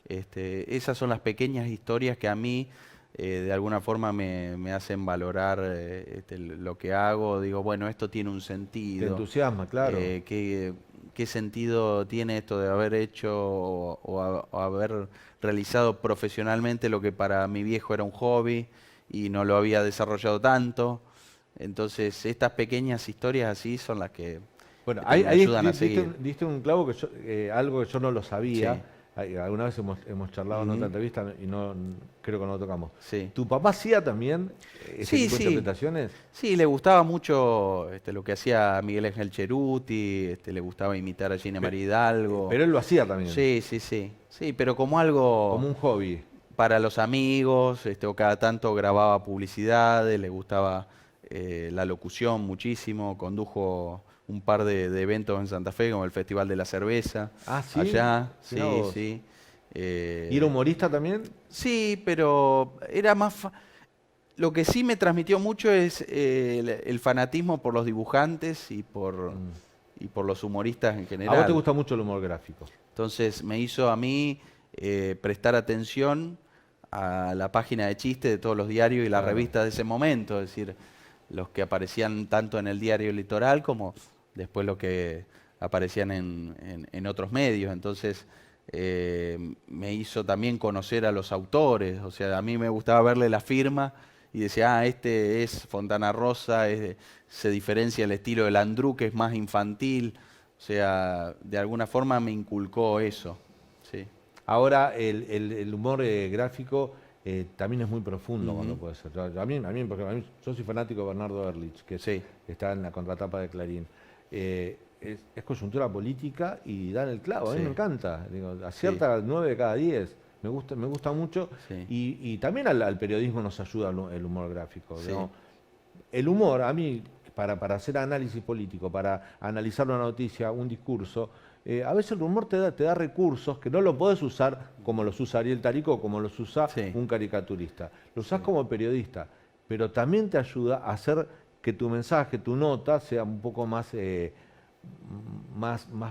Esas son las pequeñas historias que a mí de alguna forma me hacen valorar lo que hago. Digo, bueno, esto tiene un Te sentido. entusiasma, claro. ¿Qué sentido tiene esto de haber hecho o haber realizado profesionalmente lo que para mi viejo era un hobby y no lo había desarrollado tanto? Entonces, estas pequeñas historias así son las que Bueno, me ahí ayudan a seguir. diste un clavo que algo que yo no lo sabía. Sí. Alguna vez hemos charlado en otra entrevista y creo que no lo tocamos. Sí. ¿Tu papá hacía también ese Sí, tipo de sí. interpretaciones? Sí, le gustaba mucho lo que hacía Miguel Ángel Cheruti, le gustaba imitar a Gina María Hidalgo. Pero él lo hacía también, Sí, sí, sí. Sí, pero como algo como un hobby. para los amigos, o cada tanto grababa publicidades, le gustaba la locución muchísimo, condujo un par de eventos en Santa Fe, como el Festival de la Cerveza, Ah, ¿sí? allá, sí, Mirá vos. sí. ¿Y era humorista también? Sí, pero era más... Lo que sí me transmitió mucho es el fanatismo por los dibujantes y por los humoristas en A vos te general. gusta mucho el humor gráfico. Entonces me hizo a mí prestar atención a la página de chistes de todos los diarios y las Claro. revistas de ese momento, es decir, los que aparecían tanto en el diario Litoral como después los que aparecían en otros medios. Entonces me hizo también conocer a los autores, o sea, a mí me gustaba verle la firma y decía, este es Fontana Rosa, se diferencia el estilo del Landru, que es más infantil. O sea, de alguna forma me inculcó eso. Sí. Ahora el humor gráfico también es muy profundo cuando puede ser. Yo soy fanático de Bernardo Ehrlich, que está en la contratapa de Clarín. Es coyuntura política y da en el clavo, a mí me encanta. Digo, acierta 9 de cada 10. Me gusta mucho. Y también al periodismo nos ayuda el humor gráfico. ¿No? El humor, a mí, para hacer análisis político, para analizar una noticia, un discurso, a veces el humor te da recursos que no lo podés usar como los usa Ariel Tarico o como los usa un caricaturista. Lo usás como periodista, pero también te ayuda a hacer que tu mensaje, tu nota, sea un poco más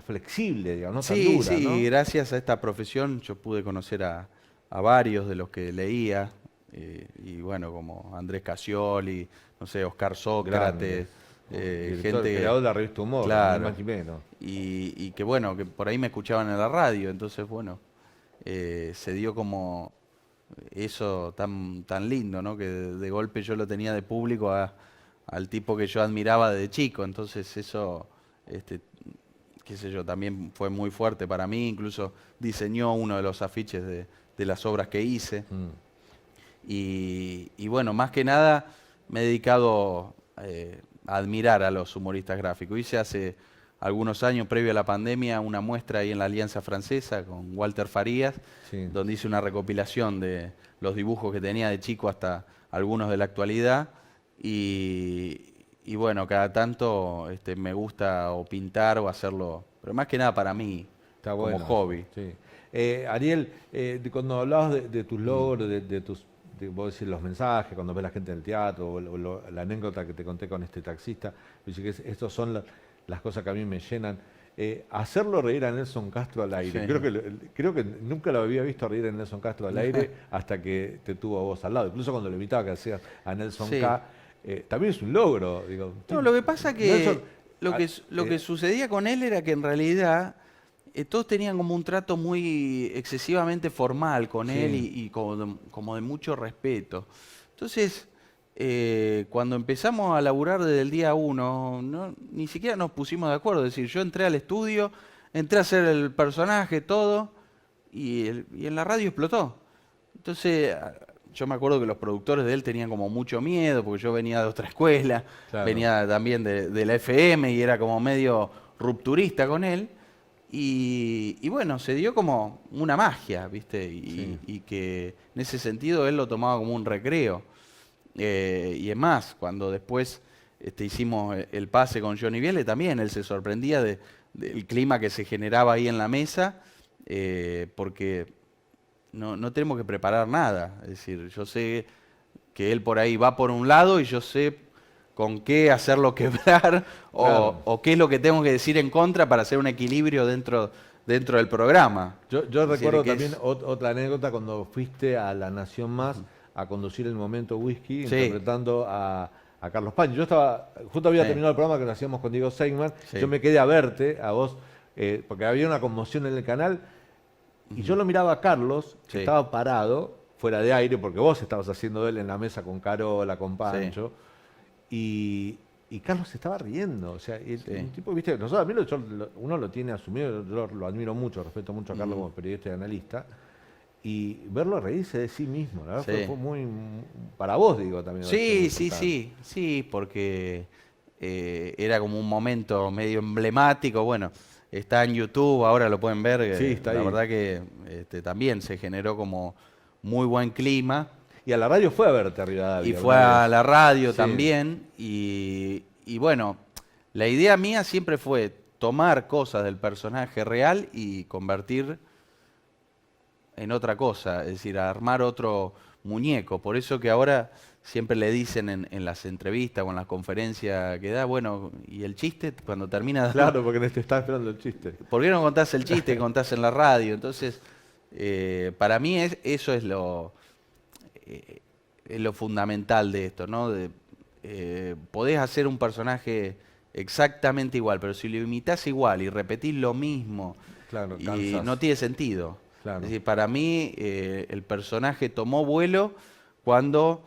flexible, digamos, no tan dura, Sí, ¿no? gracias a esta profesión yo pude conocer a varios de los que leía, y bueno, como Andrés Casioli, no sé, Oscar Sócrates, gente... creador de la revista Humor, claro, ni más ni menos. y que bueno, que por ahí me escuchaban en la radio, entonces bueno, se dio como eso tan lindo, ¿no? Que de golpe yo lo tenía de público al tipo que yo admiraba desde chico, entonces eso... qué sé yo, también fue muy fuerte para mí, incluso diseñó uno de los afiches de las obras que hice. Y bueno, más que nada me he dedicado a admirar a los humoristas gráficos. Hice hace algunos años, previo a la pandemia, una muestra ahí en la Alianza Francesa con Walter Farías, donde hice una recopilación de los dibujos que tenía de chico hasta algunos de la actualidad. Y bueno, cada tanto me gusta o pintar o hacerlo, pero más que nada para mí, Está como bueno, hobby. Sí. Ariel, cuando hablabas de tus logros, vos decís los mensajes, cuando ves la gente en el teatro, o la anécdota que te conté con este taxista, que estas son las cosas que a mí me llenan. Hacerlo reír a Nelson Castro al aire. Creo que nunca lo había visto reír a Nelson Castro al aire hasta que te tuvo a vos al lado. Incluso cuando le invitaba que hacías a Nelson K. También es un logro. Digo, no, lo que pasa que Nelson, lo que sucedía con él era que en realidad todos tenían como un trato muy excesivamente formal con él y como de mucho respeto. Entonces, cuando empezamos a laburar desde el día 1, ni siquiera nos pusimos de acuerdo. Es decir, yo entré al estudio, entré a hacer el personaje, todo, y en la radio explotó. Entonces... Yo me acuerdo que los productores de él tenían como mucho miedo, porque yo venía de otra escuela, venía también de la FM y era como medio rupturista con él. Y bueno, se dio como una magia, ¿viste? Y que en ese sentido él lo tomaba como un recreo. Y es más, cuando después hicimos el pase con Johnny Viale, también él se sorprendía del clima que se generaba ahí en la mesa, porque... No tenemos que preparar nada, es decir, yo sé que él por ahí va por un lado y yo sé con qué hacerlo quebrar o qué es lo que tengo que decir en contra para hacer un equilibrio dentro del programa. Yo recuerdo también otra anécdota cuando fuiste a La Nación Más a conducir el Momento Whisky, interpretando a Carlos Pañi. Yo justo había terminado el programa que lo hacíamos con Diego Seigman, yo me quedé a verte, a vos, porque había una conmoción en el canal. Y yo lo miraba a Carlos, que estaba parado, fuera de aire, porque vos estabas haciendo de él en la mesa con Carola, con Pancho, y Carlos se estaba riendo. O sea, el tipo, viste, a mí uno lo tiene asumido, yo lo admiro mucho, respeto mucho a Carlos como periodista y analista, y verlo reírse de sí mismo, la verdad fue muy, para vos digo también. Sí, porque era como un momento medio emblemático, bueno. Está en YouTube, ahora lo pueden ver. Está la ahí. verdad que también se generó como muy buen clima. Y a la radio fue a verte arriba. Y fue a la radio también. Y bueno, la idea mía siempre fue tomar cosas del personaje real y convertir en otra cosa. Es decir, armar otro muñeco. Por eso que ahora siempre le dicen en las entrevistas o en las conferencias que da, bueno, ¿y el chiste cuando termina? Claro, porque te está esperando el chiste. ¿Por qué no contás el chiste que contás en la radio? Entonces, para mí eso es lo fundamental de esto, ¿no? Podés hacer un personaje exactamente igual, pero si lo imitás igual y repetís lo mismo, y no tiene sentido. Es decir, para mí el personaje tomó vuelo cuando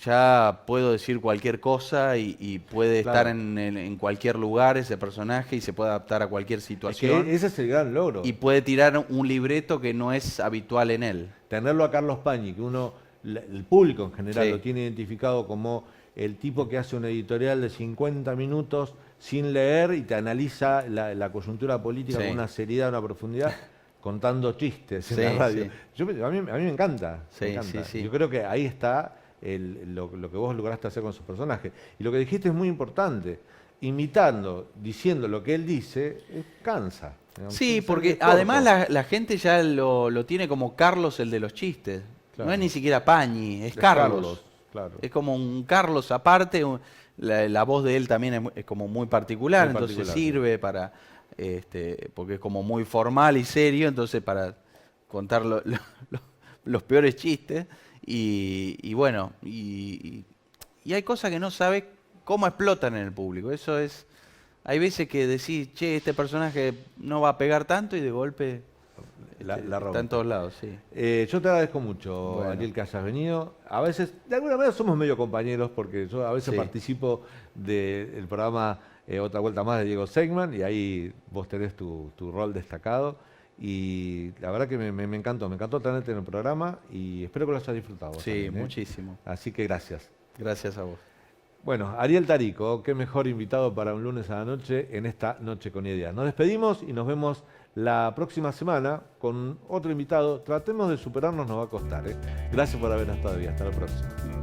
ya puedo decir cualquier cosa y puede estar en cualquier lugar ese personaje y se puede adaptar a cualquier situación. Es que ese es el gran logro. Y puede tirar un libreto que no es habitual en él. Tenerlo a Carlos Pañi, que uno el público en general Sí. lo tiene identificado como el tipo que hace una editorial de 50 minutos sin leer y te analiza la coyuntura política Sí. con una seriedad, una profundidad, contando chistes en Sí, la radio. sí. A mí me encanta. Sí, me encanta. sí, sí. Yo creo que ahí está lo que vos lograste hacer con sus personajes. Y lo que dijiste es muy importante. Imitando, diciendo lo que él dice, cansa. Digamos, Sí, tiene que ser porque corto. además la gente ya lo tiene como Carlos el de los chistes. Claro. No es ni siquiera Pañi, es Es Carlos. claro. Es como un Carlos aparte. La voz de él también es como muy particular, Muy entonces particular, sirve para, porque es como muy formal y serio, entonces para contar los peores chistes. Y bueno, y hay cosas que no sabes cómo explotan en el público. Eso es. Hay veces que decís, che, este personaje no va a pegar tanto y de golpe La está rompe. en todos lados, sí. Yo te agradezco mucho, Bueno. Ariel, que hayas venido. A veces, de alguna manera somos medio compañeros, porque yo a veces Sí. participo del programa Otra Vuelta Más de Diego Seigman, y ahí vos tenés tu rol destacado. Y la verdad que me encantó tenerte en el programa y espero que lo hayas disfrutado. Vos Sí, también, ¿eh? muchísimo. Así que gracias. Gracias a vos. Bueno, Ariel Tarico, qué mejor invitado para un lunes a la noche en esta Noche con Ideas. Nos despedimos y nos vemos la próxima semana con otro invitado. Tratemos de superarnos, nos va a costar, ¿eh? Gracias por haber estado ahí. Hasta la próxima.